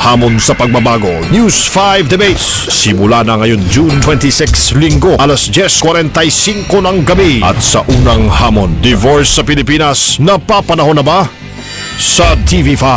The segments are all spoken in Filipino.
Hamon sa Pagbabago News 5 Debates. Simula na ngayon June 26, Linggo, alas 10:45 ng gabi. At sa unang hamon, divorce sa Pilipinas, napapanahon na ba? Sa TV5.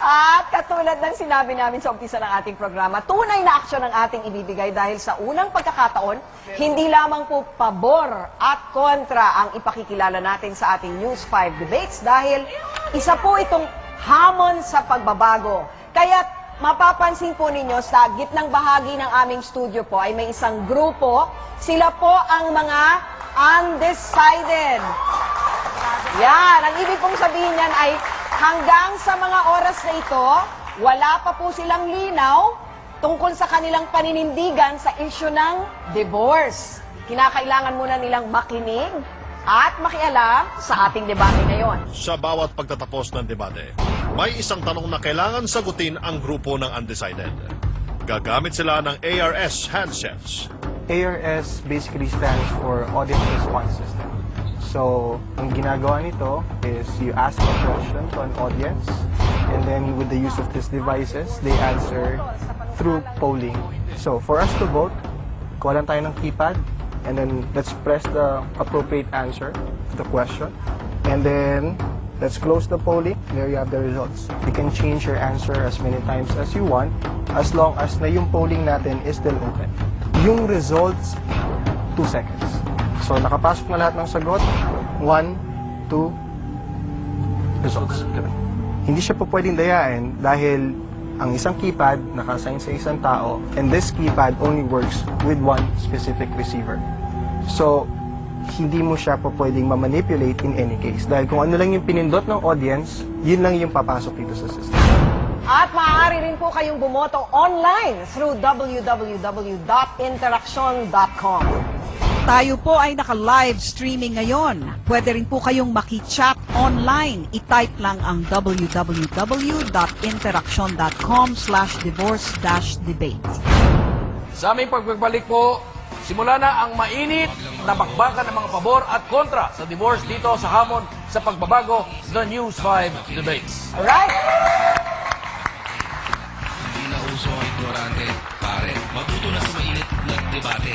At katulad ng sinabi namin sa umpisa ng ating programa, tunay na aksyon ang ating ibibigay dahil sa unang pagkakataon, hindi lamang po pabor at kontra ang ipakikilala natin sa ating News 5 Debates dahil isa po itong hamon sa pagbabago. Kaya mapapansin po ninyo sa gitnang bahagi ng aming studio po ay may isang grupo. Sila po ang mga undecided. Yan, ang ibig pong sabihin yan ay hanggang sa mga oras na ito, wala pa po silang linaw tungkol sa kanilang paninindigan sa issue ng divorce. Kinakailangan muna nilang makinig at makialam sa ating debate ngayon. Sa bawat pagtatapos ng debate, may isang tanong na kailangan sagutin ang grupo ng undecided. Gagamit sila ng ARS handsets. ARS basically stands for Audience Response System. So, ang ginagawa nito is you ask a question to an audience and then with the use of these devices, they answer through polling. So, for us to vote, kuha lang tayo ng keypad and then let's press the appropriate answer to the question. And then, let's close the polling. There you have the results. You can change your answer as many times as you want as long as na yung polling natin is still open. Yung results, 2 seconds. So, nakapasok na lahat ng sagot. 1, 2, results. Hindi siya po pwedeng dayain dahil ang isang keypad naka-assign sa isang tao and this keypad only works with one specific receiver. So, hindi mo siya po pwedeng ma-manipulate in any case. Dahil kung ano lang yung pinindot ng audience, yun lang yung papasok dito sa system. At maaari rin po kayong bumoto online through www.interaction.com. Tayo po ay naka-live streaming ngayon. Pwede rin po kayong maki-chat online. I-type lang ang www.interaction.com/divorce-debate. Sa aming pagbabalik po, simula na ang mainit na bakbakan ng mga pabor at kontra sa divorce dito sa hamon sa pagbabago, The News 5 Debates. Alright? Hindi na uso ang ignorante, pare. Matuto na sa mainit na debate.